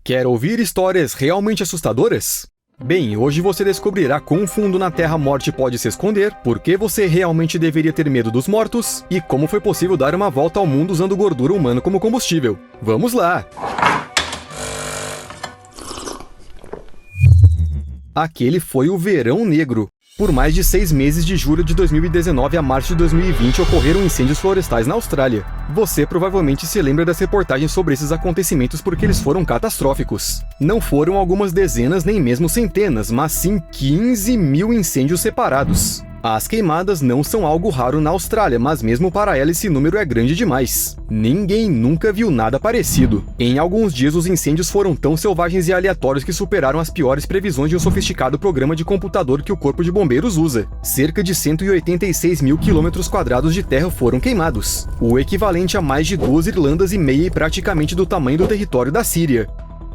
Quer ouvir histórias realmente assustadoras? Bem, hoje você descobrirá quão fundo na Terra a morte pode se esconder, por que você realmente deveria ter medo dos mortos e como foi possível dar uma volta ao mundo usando gordura humana como combustível. Vamos lá! Aquele foi o Verão Negro. Por mais de 6 meses, de julho de 2019 a março de 2020, ocorreram incêndios florestais na Austrália. Você provavelmente se lembra das reportagens sobre esses acontecimentos porque eles foram catastróficos. Não foram algumas dezenas nem mesmo centenas, mas sim 15 mil incêndios separados. As queimadas não são algo raro na Austrália, mas mesmo para ela esse número é grande demais. Ninguém nunca viu nada parecido. Em alguns dias os incêndios foram tão selvagens e aleatórios que superaram as piores previsões de um sofisticado programa de computador que o Corpo de Bombeiros usa. Cerca de 186 mil quilômetros quadrados de terra foram queimados, o equivalente a mais de 2 Irlandas e meia e praticamente do tamanho do território da Síria.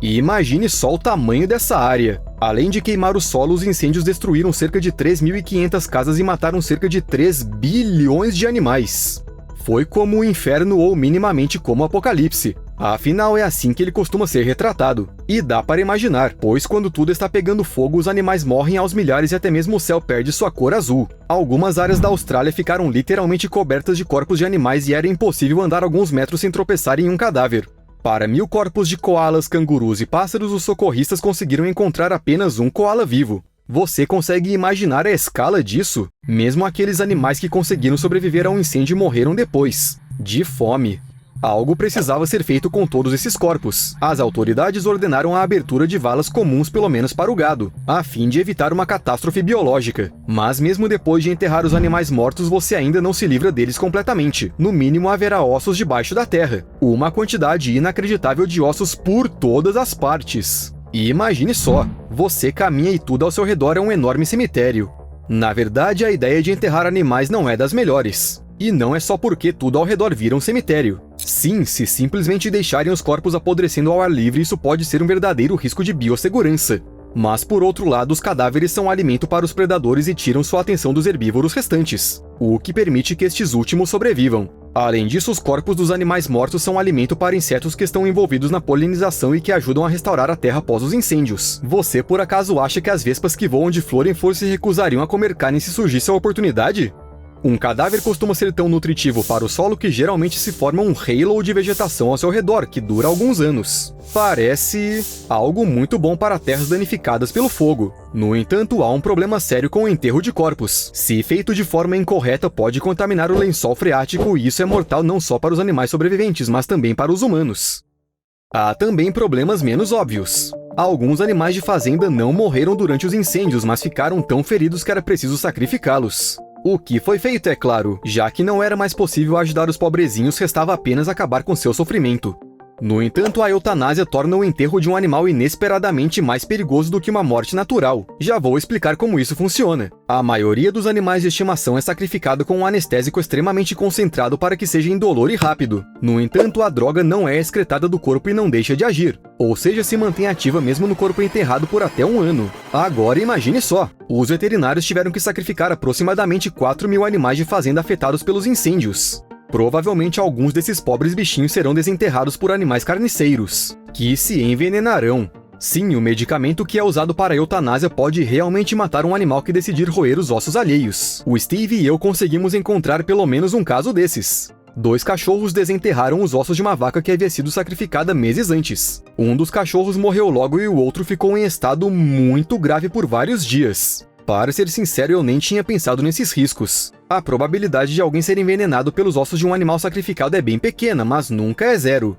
E imagine só o tamanho dessa área. Além de queimar o solo, os incêndios destruíram cerca de 3.500 casas e mataram cerca de 3 bilhões de animais. Foi como o inferno ou minimamente como o apocalipse. Afinal, é assim que ele costuma ser retratado. E dá para imaginar, pois quando tudo está pegando fogo, os animais morrem aos milhares e até mesmo o céu perde sua cor azul. Algumas áreas da Austrália ficaram literalmente cobertas de corpos de animais e era impossível andar alguns metros sem tropeçar em um cadáver. Para 1.000 corpos de coalas, cangurus e pássaros, os socorristas conseguiram encontrar apenas um coala vivo. Você consegue imaginar a escala disso? Mesmo aqueles animais que conseguiram sobreviver a um incêndio morreram depois, de fome. Algo precisava ser feito com todos esses corpos. As autoridades ordenaram a abertura de valas comuns pelo menos para o gado, a fim de evitar uma catástrofe biológica. Mas mesmo depois de enterrar os animais mortos, você ainda não se livra deles completamente. No mínimo haverá ossos debaixo da terra. Uma quantidade inacreditável de ossos por todas as partes. E imagine só, você caminha e tudo ao seu redor é um enorme cemitério. Na verdade, a ideia de enterrar animais não é das melhores. E não é só porque tudo ao redor vira um cemitério. Sim, se simplesmente deixarem os corpos apodrecendo ao ar livre, isso pode ser um verdadeiro risco de biossegurança. Mas por outro lado, os cadáveres são alimento para os predadores e tiram sua atenção dos herbívoros restantes, o que permite que estes últimos sobrevivam. Além disso, os corpos dos animais mortos são alimento para insetos que estão envolvidos na polinização e que ajudam a restaurar a terra após os incêndios. Você por acaso acha que as vespas que voam de flor em flor se recusariam a comer carne se surgisse a oportunidade? Um cadáver costuma ser tão nutritivo para o solo que geralmente se forma um halo de vegetação ao seu redor, que dura alguns anos. Parece algo muito bom para terras danificadas pelo fogo. No entanto, há um problema sério com o enterro de corpos. Se feito de forma incorreta, pode contaminar o lençol freático e isso é mortal não só para os animais sobreviventes, mas também para os humanos. Há também problemas menos óbvios. Alguns animais de fazenda não morreram durante os incêndios, mas ficaram tão feridos que era preciso sacrificá-los. O que foi feito, é claro, já que não era mais possível ajudar os pobrezinhos, restava apenas acabar com seu sofrimento. No entanto, a eutanásia torna o enterro de um animal inesperadamente mais perigoso do que uma morte natural. Já vou explicar como isso funciona. A maioria dos animais de estimação é sacrificado com um anestésico extremamente concentrado para que seja indolor e rápido. No entanto, a droga não é excretada do corpo e não deixa de agir, ou seja, se mantém ativa mesmo no corpo enterrado por até 1 ano. Agora imagine só, os veterinários tiveram que sacrificar aproximadamente 4.000 animais de fazenda afetados pelos incêndios. Provavelmente alguns desses pobres bichinhos serão desenterrados por animais carniceiros, que se envenenarão. Sim, o medicamento que é usado para a eutanásia pode realmente matar um animal que decidir roer os ossos alheios. O Steve e eu conseguimos encontrar pelo menos um caso desses. 2 cachorros desenterraram os ossos de uma vaca que havia sido sacrificada meses antes. Um dos cachorros morreu logo e o outro ficou em estado muito grave por vários dias. Para ser sincero, eu nem tinha pensado nesses riscos. A probabilidade de alguém ser envenenado pelos ossos de um animal sacrificado é bem pequena, mas nunca é zero.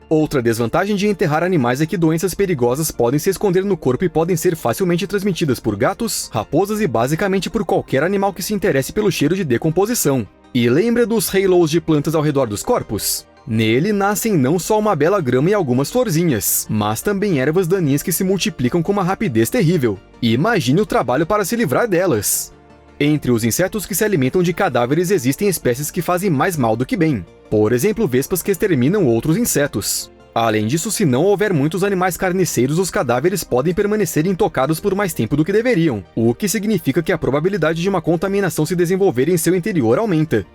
Outra desvantagem de enterrar animais é que doenças perigosas podem se esconder no corpo e podem ser facilmente transmitidas por gatos, raposas e basicamente por qualquer animal que se interesse pelo cheiro de decomposição. E lembra dos halos de plantas ao redor dos corpos? Nele nascem não só uma bela grama e algumas florzinhas, mas também ervas daninhas que se multiplicam com uma rapidez terrível. Imagine o trabalho para se livrar delas. Entre os insetos que se alimentam de cadáveres existem espécies que fazem mais mal do que bem. Por exemplo, vespas que exterminam outros insetos. Além disso, se não houver muitos animais carniceiros, os cadáveres podem permanecer intocados por mais tempo do que deveriam, o que significa que a probabilidade de uma contaminação se desenvolver em seu interior aumenta.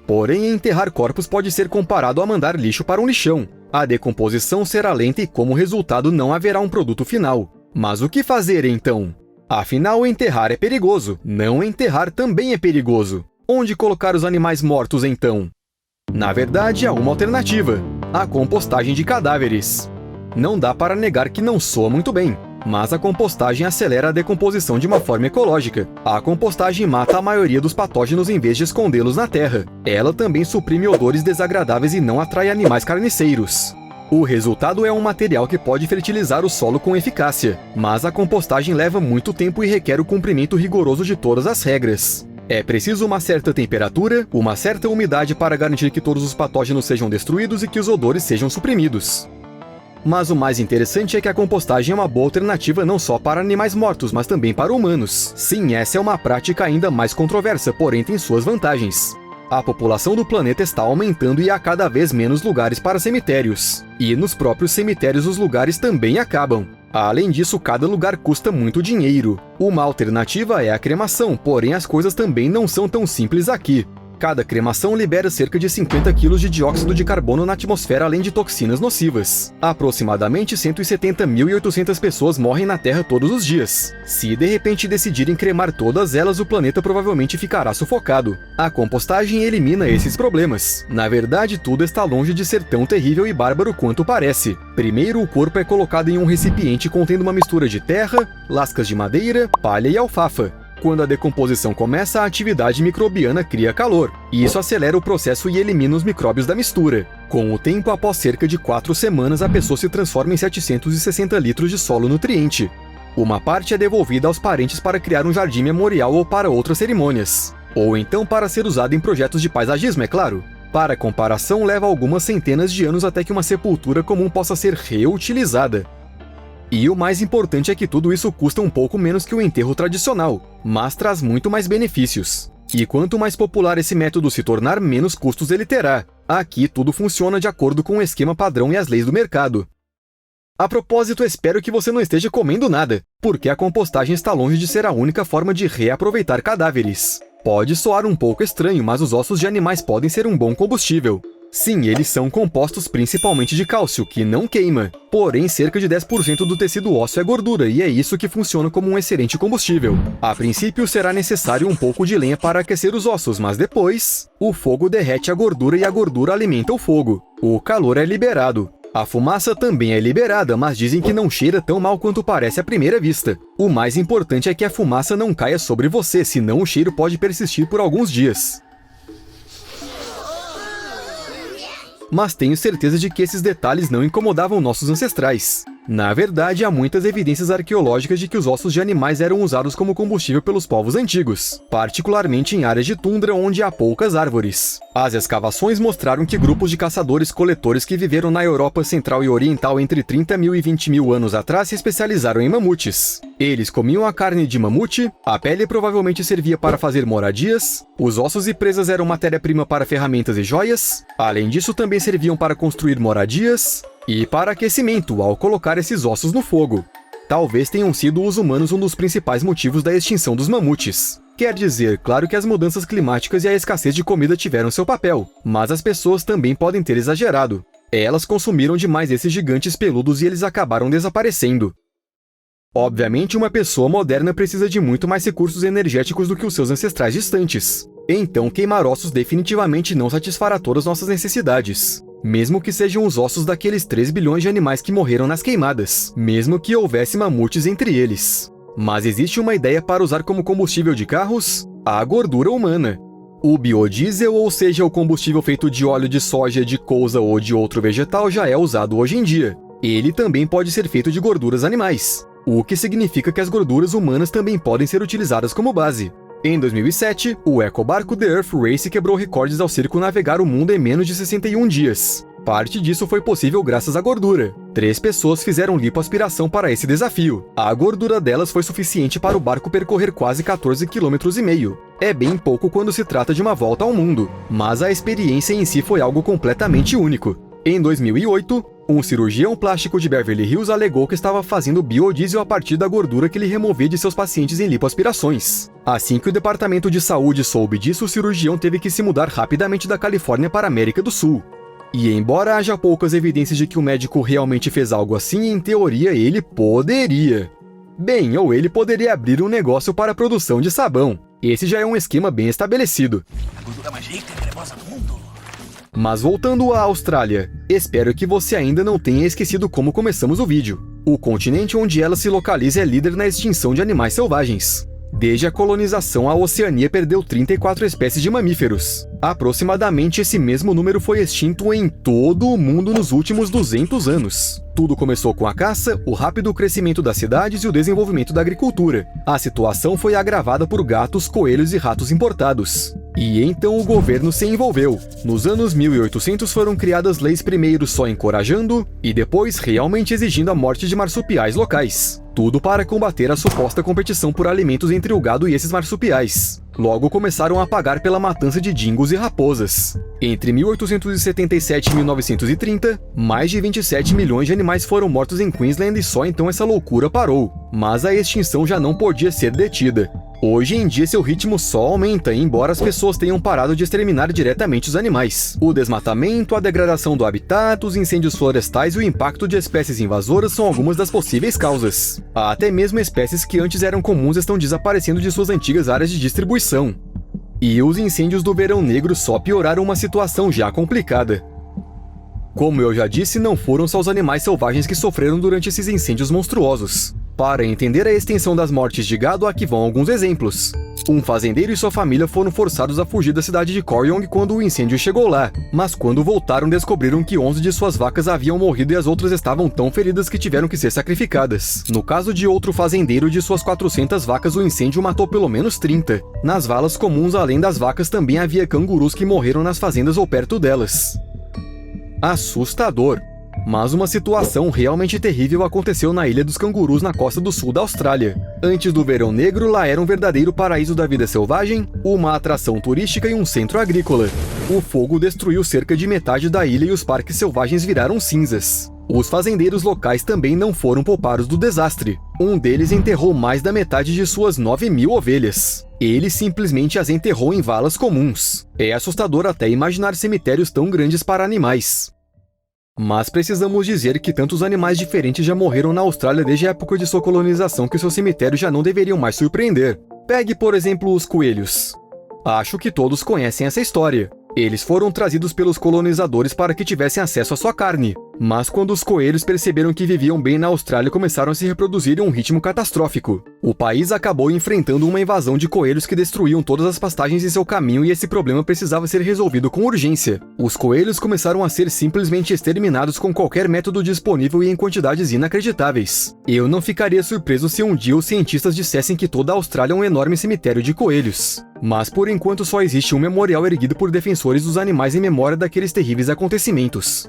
Porém, enterrar corpos pode ser comparado a mandar lixo para um lixão. A decomposição será lenta e, como resultado, não haverá um produto final. Mas o que fazer, então? Afinal, enterrar é perigoso. Não enterrar também é perigoso. Onde colocar os animais mortos, então? Na verdade, há uma alternativa: a compostagem de cadáveres. Não dá para negar que não soa muito bem, mas a compostagem acelera a decomposição de uma forma ecológica. A compostagem mata a maioria dos patógenos em vez de escondê-los na terra. Ela também suprime odores desagradáveis e não atrai animais carniceiros. O resultado é um material que pode fertilizar o solo com eficácia, mas a compostagem leva muito tempo e requer o cumprimento rigoroso de todas as regras. É preciso uma certa temperatura, uma certa umidade para garantir que todos os patógenos sejam destruídos e que os odores sejam suprimidos. Mas o mais interessante é que a compostagem é uma boa alternativa não só para animais mortos, mas também para humanos. Sim, essa é uma prática ainda mais controversa, porém tem suas vantagens. A população do planeta está aumentando e há cada vez menos lugares para cemitérios. E nos próprios cemitérios os lugares também acabam. Além disso, cada lugar custa muito dinheiro. Uma alternativa é a cremação, porém as coisas também não são tão simples aqui. Cada cremação libera cerca de 50 kg de dióxido de carbono na atmosfera, além de toxinas nocivas. Aproximadamente 170.800 pessoas morrem na Terra todos os dias. Se de repente decidirem cremar todas elas, o planeta provavelmente ficará sufocado. A compostagem elimina esses problemas. Na verdade, tudo está longe de ser tão terrível e bárbaro quanto parece. Primeiro, o corpo é colocado em um recipiente contendo uma mistura de terra, lascas de madeira, palha e alfafa. Quando a decomposição começa, a atividade microbiana cria calor, e isso acelera o processo e elimina os micróbios da mistura. Com o tempo, após cerca de 4 semanas, a pessoa se transforma em 760 litros de solo nutriente. Uma parte é devolvida aos parentes para criar um jardim memorial ou para outras cerimônias. Ou então para ser usada em projetos de paisagismo, é claro. Para comparação, leva algumas centenas de anos até que uma sepultura comum possa ser reutilizada. E o mais importante é que tudo isso custa um pouco menos que o enterro tradicional, mas traz muito mais benefícios. E quanto mais popular esse método se tornar, menos custos ele terá. Aqui tudo funciona de acordo com o esquema padrão e as leis do mercado. A propósito, espero que você não esteja comendo nada, porque a compostagem está longe de ser a única forma de reaproveitar cadáveres. Pode soar um pouco estranho, mas os ossos de animais podem ser um bom combustível. Sim, eles são compostos principalmente de cálcio, que não queima. Porém, cerca de 10% do tecido ósseo é gordura, e é isso que funciona como um excelente combustível. A princípio, será necessário um pouco de lenha para aquecer os ossos, mas depois, o fogo derrete a gordura e a gordura alimenta o fogo. O calor é liberado. A fumaça também é liberada, mas dizem que não cheira tão mal quanto parece à primeira vista. O mais importante é que a fumaça não caia sobre você, senão o cheiro pode persistir por alguns dias. Mas tenho certeza de que esses detalhes não incomodavam nossos ancestrais. Na verdade, há muitas evidências arqueológicas de que os ossos de animais eram usados como combustível pelos povos antigos, particularmente em áreas de tundra onde há poucas árvores. As escavações mostraram que grupos de caçadores-coletores que viveram na Europa Central e Oriental entre 30.000 e 20.000 anos atrás se especializaram em mamutes. Eles comiam a carne de mamute, a pele provavelmente servia para fazer moradias, os ossos e presas eram matéria-prima para ferramentas e joias, além disso também serviam para construir moradias e para aquecimento ao colocar esses ossos no fogo. Talvez tenham sido os humanos um dos principais motivos da extinção dos mamutes. Quer dizer, claro que as mudanças climáticas e a escassez de comida tiveram seu papel, mas as pessoas também podem ter exagerado. Elas consumiram demais esses gigantes peludos e eles acabaram desaparecendo. Obviamente, uma pessoa moderna precisa de muito mais recursos energéticos do que os seus ancestrais distantes. Então, queimar ossos definitivamente não satisfará todas nossas necessidades. Mesmo que sejam os ossos daqueles 3 bilhões de animais que morreram nas queimadas, mesmo que houvesse mamutes entre eles. Mas existe uma ideia para usar como combustível de carros: a gordura humana. O biodiesel, ou seja, o combustível feito de óleo de soja, de couza ou de outro vegetal, já é usado hoje em dia. Ele também pode ser feito de gorduras animais, o que significa que as gorduras humanas também podem ser utilizadas como base. Em 2007, o ecobarco The Earth Race quebrou recordes ao circunnavegar o mundo em menos de 61 dias. Parte disso foi possível graças à gordura. 3 pessoas fizeram lipoaspiração para esse desafio. A gordura delas foi suficiente para o barco percorrer quase 14,5 km. É bem pouco quando se trata de uma volta ao mundo, mas a experiência em si foi algo completamente único. Em 2008, Um cirurgião plástico de Beverly Hills alegou que estava fazendo biodiesel a partir da gordura que ele removia de seus pacientes em lipoaspirações. Assim que o Departamento de Saúde soube disso, o cirurgião teve que se mudar rapidamente da Califórnia para a América do Sul. E embora haja poucas evidências de que o médico realmente fez algo assim, em teoria ele poderia. Bem, ou ele poderia abrir um negócio para a produção de sabão. Esse já é um esquema bem estabelecido. A gordura mais rica e cremosa do mundo. Mas voltando à Austrália, espero que você ainda não tenha esquecido como começamos o vídeo. O continente onde ela se localiza é líder na extinção de animais selvagens. Desde a colonização, a Oceania perdeu 34 espécies de mamíferos. Aproximadamente esse mesmo número foi extinto em todo o mundo nos últimos 200 anos. Tudo começou com a caça, o rápido crescimento das cidades e o desenvolvimento da agricultura. A situação foi agravada por gatos, coelhos e ratos importados. E então o governo se envolveu. Nos anos 1800 foram criadas leis primeiro só encorajando e depois realmente exigindo a morte de marsupiais locais. Tudo para combater a suposta competição por alimentos entre o gado e esses marsupiais. Logo começaram a pagar pela matança de dingos e raposas. Entre 1877 e 1930, mais de 27 milhões de animais foram mortos em Queensland e só então essa loucura parou. Mas a extinção já não podia ser detida. Hoje em dia seu ritmo só aumenta, embora as pessoas tenham parado de exterminar diretamente os animais. O desmatamento, a degradação do habitat, os incêndios florestais e o impacto de espécies invasoras são algumas das possíveis causas. Até mesmo espécies que antes eram comuns estão desaparecendo de suas antigas áreas de distribuição. E os incêndios do Verão Negro só pioraram uma situação já complicada. Como eu já disse, não foram só os animais selvagens que sofreram durante esses incêndios monstruosos. Para entender a extensão das mortes de gado, aqui vão alguns exemplos. Um fazendeiro e sua família foram forçados a fugir da cidade de Corryong quando o incêndio chegou lá, mas quando voltaram descobriram que 11 de suas vacas haviam morrido e as outras estavam tão feridas que tiveram que ser sacrificadas. No caso de outro fazendeiro, de suas 400 vacas o incêndio matou pelo menos 30. Nas valas comuns, além das vacas, também havia cangurus que morreram nas fazendas ou perto delas. Assustador. Mas uma situação realmente terrível aconteceu na Ilha dos Cangurus, na costa do sul da Austrália. Antes do Verão Negro, lá era um verdadeiro paraíso da vida selvagem, uma atração turística e um centro agrícola. O fogo destruiu cerca de metade da ilha e os parques selvagens viraram cinzas. Os fazendeiros locais também não foram poupados do desastre. Um deles enterrou mais da metade de suas 9.000 ovelhas. Ele simplesmente as enterrou em valas comuns. É assustador até imaginar cemitérios tão grandes para animais. Mas precisamos dizer que tantos animais diferentes já morreram na Austrália desde a época de sua colonização que seus cemitérios já não deveriam mais surpreender. Pegue, por exemplo, os coelhos. Acho que todos conhecem essa história. Eles foram trazidos pelos colonizadores para que tivessem acesso à sua carne. Mas quando os coelhos perceberam que viviam bem na Austrália, começaram a se reproduzir em um ritmo catastrófico. O país acabou enfrentando uma invasão de coelhos que destruíam todas as pastagens em seu caminho e esse problema precisava ser resolvido com urgência. Os coelhos começaram a ser simplesmente exterminados com qualquer método disponível e em quantidades inacreditáveis. Eu não ficaria surpreso se um dia os cientistas dissessem que toda a Austrália é um enorme cemitério de coelhos. Mas por enquanto só existe um memorial erguido por defensores dos animais em memória daqueles terríveis acontecimentos.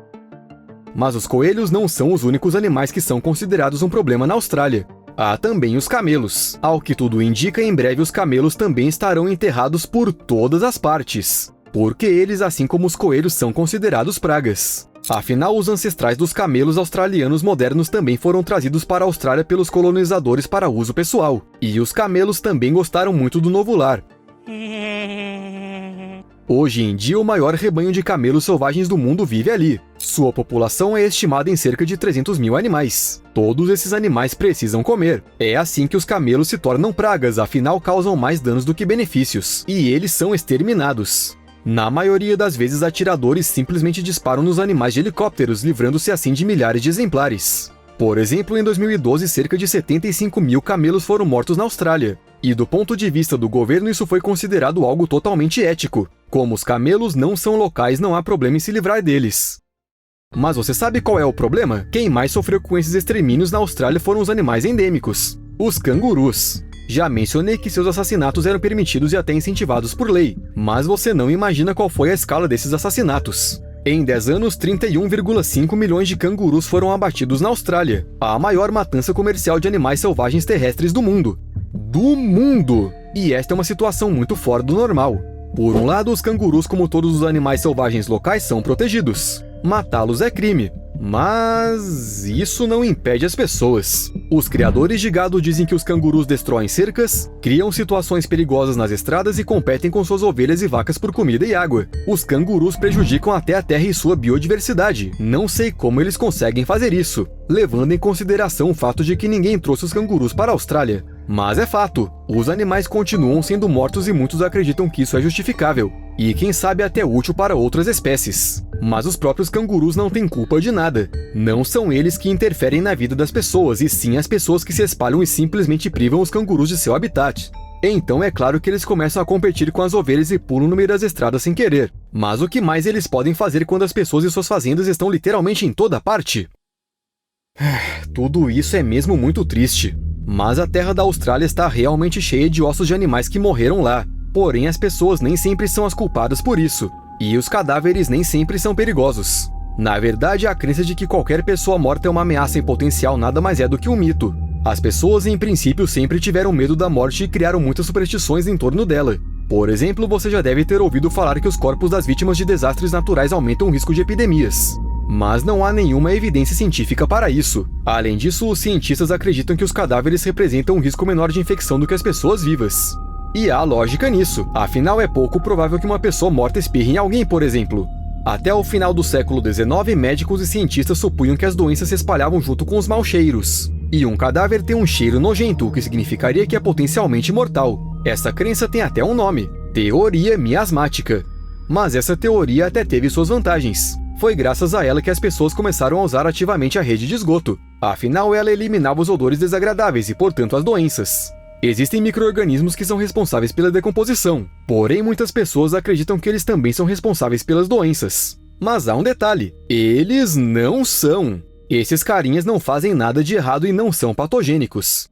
Mas os coelhos não são os únicos animais que são considerados um problema na Austrália. Há também os camelos. Ao que tudo indica, em breve os camelos também estarão enterrados por todas as partes. Porque eles, assim como os coelhos, são considerados pragas. Afinal, os ancestrais dos camelos australianos modernos também foram trazidos para a Austrália pelos colonizadores para uso pessoal. E os camelos também gostaram muito do novo lar. Hoje em dia, o maior rebanho de camelos selvagens do mundo vive ali. Sua população é estimada em cerca de 300 mil animais. Todos esses animais precisam comer. É assim que os camelos se tornam pragas, afinal causam mais danos do que benefícios. E eles são exterminados. Na maioria das vezes, atiradores simplesmente disparam nos animais de helicópteros, livrando-se assim de milhares de exemplares. Por exemplo, em 2012, cerca de 75 mil camelos foram mortos na Austrália. E do ponto de vista do governo, isso foi considerado algo totalmente ético. Como os camelos não são locais, não há problema em se livrar deles. Mas você sabe qual é o problema? Quem mais sofreu com esses extermínios na Austrália foram os animais endêmicos, os cangurus. Já mencionei que seus assassinatos eram permitidos e até incentivados por lei, mas você não imagina qual foi a escala desses assassinatos. Em 10 anos, 31,5 milhões de cangurus foram abatidos na Austrália, a maior matança comercial de animais selvagens terrestres do mundo. Do mundo! E esta é uma situação muito fora do normal. Por um lado, os cangurus, como todos os animais selvagens locais, são protegidos. Matá-los é crime. Mas isso não impede as pessoas. Os criadores de gado dizem que os cangurus destroem cercas, criam situações perigosas nas estradas e competem com suas ovelhas e vacas por comida e água. Os cangurus prejudicam até a terra e sua biodiversidade. Não sei como eles conseguem fazer isso, levando em consideração o fato de que ninguém trouxe os cangurus para a Austrália. Mas é fato, os animais continuam sendo mortos e muitos acreditam que isso é justificável, e quem sabe até útil para outras espécies. Mas os próprios cangurus não têm culpa de nada. Não são eles que interferem na vida das pessoas, e sim as pessoas que se espalham e simplesmente privam os cangurus de seu habitat. Então é claro que eles começam a competir com as ovelhas e pulam no meio das estradas sem querer. Mas o que mais eles podem fazer quando as pessoas e suas fazendas estão literalmente em toda parte? Tudo isso é mesmo muito triste. Mas a terra da Austrália está realmente cheia de ossos de animais que morreram lá. Porém, as pessoas nem sempre são as culpadas por isso. E os cadáveres nem sempre são perigosos. Na verdade, a crença de que qualquer pessoa morta é uma ameaça em potencial nada mais é do que um mito. As pessoas, em princípio, sempre tiveram medo da morte e criaram muitas superstições em torno dela. Por exemplo, você já deve ter ouvido falar que os corpos das vítimas de desastres naturais aumentam o risco de epidemias. Mas não há nenhuma evidência científica para isso. Além disso, os cientistas acreditam que os cadáveres representam um risco menor de infecção do que as pessoas vivas. E há lógica nisso, afinal é pouco provável que uma pessoa morta espirre em alguém, por exemplo. Até o final do século XIX, médicos e cientistas supunham que as doenças se espalhavam junto com os maus cheiros. E um cadáver tem um cheiro nojento, o que significaria que é potencialmente mortal. Essa crença tem até um nome: teoria miasmática. Mas essa teoria até teve suas vantagens. Foi graças a ela que as pessoas começaram a usar ativamente a rede de esgoto. Afinal, ela eliminava os odores desagradáveis e, portanto, as doenças. Existem micro-organismos que são responsáveis pela decomposição, porém muitas pessoas acreditam que eles também são responsáveis pelas doenças. Mas há um detalhe: eles não são. Esses carinhas não fazem nada de errado e não são patogênicos.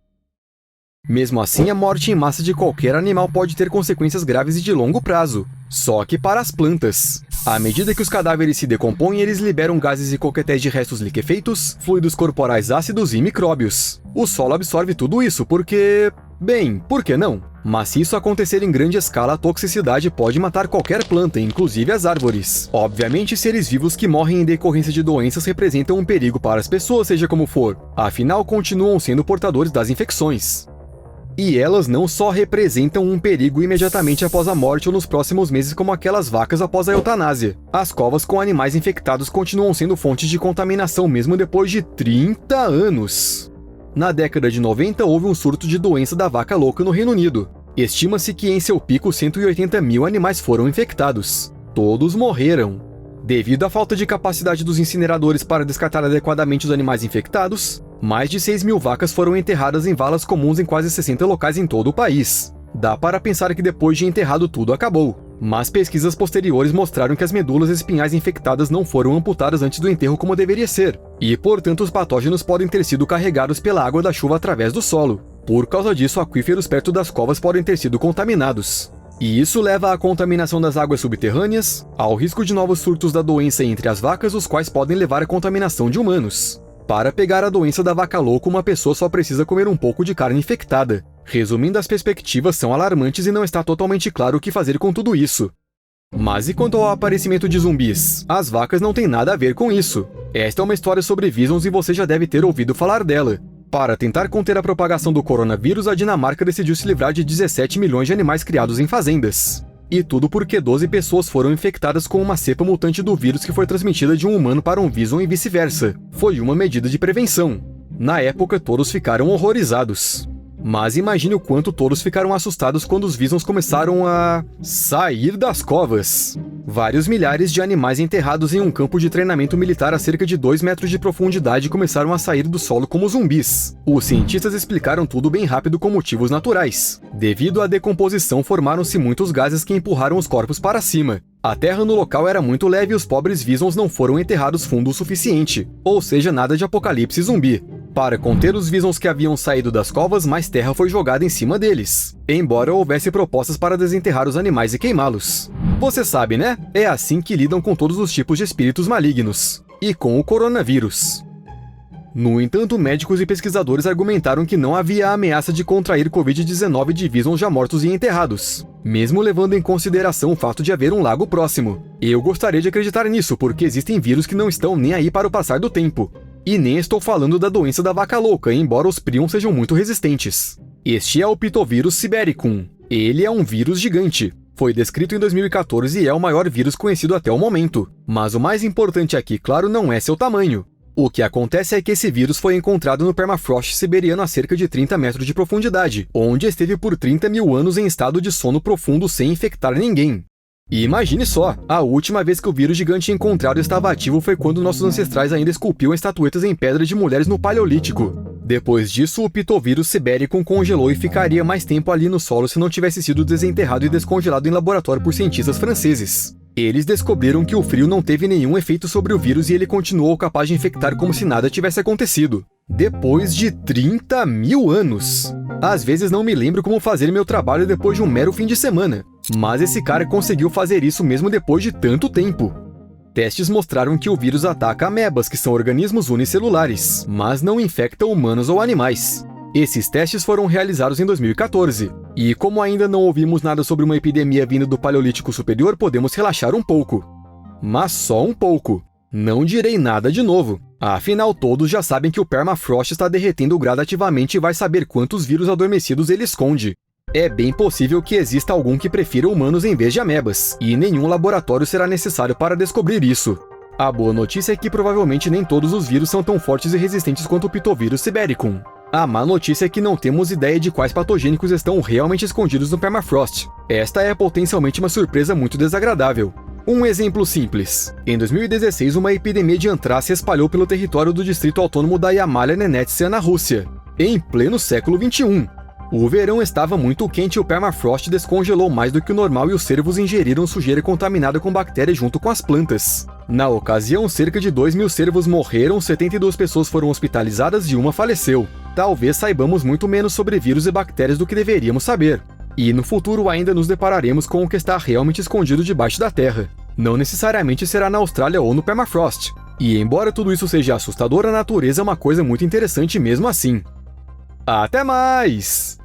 Mesmo assim, a morte em massa de qualquer animal pode ter consequências graves e de longo prazo. Só que para as plantas. À medida que os cadáveres se decompõem, eles liberam gases e coquetéis de restos liquefeitos, fluidos corporais ácidos e micróbios. O solo absorve tudo isso porque... bem, por que não? Mas se isso acontecer em grande escala, a toxicidade pode matar qualquer planta, inclusive as árvores. Obviamente, seres vivos que morrem em decorrência de doenças representam um perigo para as pessoas, seja como for. Afinal, continuam sendo portadores das infecções. E elas não só representam um perigo imediatamente após a morte ou nos próximos meses como aquelas vacas após a eutanásia. As covas com animais infectados continuam sendo fontes de contaminação mesmo depois de 30 anos. Na década de 90 houve um surto de doença da vaca louca no Reino Unido. Estima-se que em seu pico 180 mil animais foram infectados. Todos morreram. Devido à falta de capacidade dos incineradores para descartar adequadamente os animais infectados, mais de 6 mil vacas foram enterradas em valas comuns em quase 60 locais em todo o país. Dá para pensar que depois de enterrado tudo acabou, mas pesquisas posteriores mostraram que as medulas espinhais infectadas não foram amputadas antes do enterro como deveria ser, e portanto os patógenos podem ter sido carregados pela água da chuva através do solo. Por causa disso, aquíferos perto das covas podem ter sido contaminados. E isso leva à contaminação das águas subterrâneas, ao risco de novos surtos da doença entre as vacas, os quais podem levar à contaminação de humanos. Para pegar a doença da vaca louca, uma pessoa só precisa comer um pouco de carne infectada. Resumindo, as perspectivas são alarmantes e não está totalmente claro o que fazer com tudo isso. Mas e quanto ao aparecimento de zumbis? As vacas não têm nada a ver com isso. Esta é uma história sobre Visons e você já deve ter ouvido falar dela. Para tentar conter a propagação do coronavírus, a Dinamarca decidiu se livrar de 17 milhões de animais criados em fazendas. E tudo porque 12 pessoas foram infectadas com uma cepa mutante do vírus que foi transmitida de um humano para um Vison e vice-versa. Foi uma medida de prevenção. Na época, todos ficaram horrorizados. Mas imagine o quanto todos ficaram assustados quando os Visons começaram a sair das covas. Vários milhares de animais enterrados em um campo de treinamento militar a cerca de 2 metros de profundidade começaram a sair do solo como zumbis. Os cientistas explicaram tudo bem rápido com motivos naturais. Devido à decomposição, formaram-se muitos gases que empurraram os corpos para cima. A terra no local era muito leve e os pobres Visons não foram enterrados fundo o suficiente, ou seja, nada de apocalipse zumbi. Para conter os Visons que haviam saído das covas, mais terra foi jogada em cima deles, embora houvesse propostas para desenterrar os animais e queimá-los. Você sabe, né? É assim que lidam com todos os tipos de espíritos malignos. E com o coronavírus. No entanto, médicos e pesquisadores argumentaram que não havia ameaça de contrair Covid-19 de visões já mortos e enterrados, mesmo levando em consideração o fato de haver um lago próximo. Eu gostaria de acreditar nisso, porque existem vírus que não estão nem aí para o passar do tempo. E nem estou falando da doença da vaca louca, embora os prions sejam muito resistentes. Este é o Pitovírus sibericum. Ele é um vírus gigante. Foi descrito em 2014 e é o maior vírus conhecido até o momento. Mas o mais importante aqui, claro, não é seu tamanho. O que acontece é que esse vírus foi encontrado no permafrost siberiano a cerca de 30 metros de profundidade, onde esteve por 30 mil anos em estado de sono profundo sem infectar ninguém. E imagine só, a última vez que o vírus gigante encontrado estava ativo foi quando nossos ancestrais ainda esculpiam estatuetas em pedra de mulheres no Paleolítico. Depois disso, o Pitovírus sibericum congelou e ficaria mais tempo ali no solo se não tivesse sido desenterrado e descongelado em laboratório por cientistas franceses. Eles descobriram que o frio não teve nenhum efeito sobre o vírus e ele continuou capaz de infectar como se nada tivesse acontecido. Depois de 30 mil anos! Às vezes não me lembro como fazer meu trabalho depois de um mero fim de semana, mas esse cara conseguiu fazer isso mesmo depois de tanto tempo. Testes mostraram que o vírus ataca amebas, que são organismos unicelulares, mas não infecta humanos ou animais. Esses testes foram realizados em 2014, e como ainda não ouvimos nada sobre uma epidemia vinda do Paleolítico Superior, podemos relaxar um pouco. Mas só um pouco. Não direi nada de novo. Afinal, todos já sabem que o permafrost está derretendo gradativamente e vai saber quantos vírus adormecidos ele esconde. É bem possível que exista algum que prefira humanos em vez de amebas, e nenhum laboratório será necessário para descobrir isso. A boa notícia é que provavelmente nem todos os vírus são tão fortes e resistentes quanto o Pitovírus sibericum. A má notícia é que não temos ideia de quais patogênicos estão realmente escondidos no permafrost. Esta é potencialmente uma surpresa muito desagradável. Um exemplo simples. Em 2016, uma epidemia de antrax se espalhou pelo território do distrito autônomo da Yamalya-Nenetsia, na Rússia, em pleno século XXI. O verão estava muito quente e o permafrost descongelou mais do que o normal e os cervos ingeriram sujeira contaminada com bactérias junto com as plantas. Na ocasião, cerca de 2.000 cervos morreram, 72 pessoas foram hospitalizadas e uma faleceu. Talvez saibamos muito menos sobre vírus e bactérias do que deveríamos saber. E no futuro ainda nos depararemos com o que está realmente escondido debaixo da terra. Não necessariamente será na Austrália ou no permafrost. E embora tudo isso seja assustador, a natureza é uma coisa muito interessante mesmo assim. Até mais!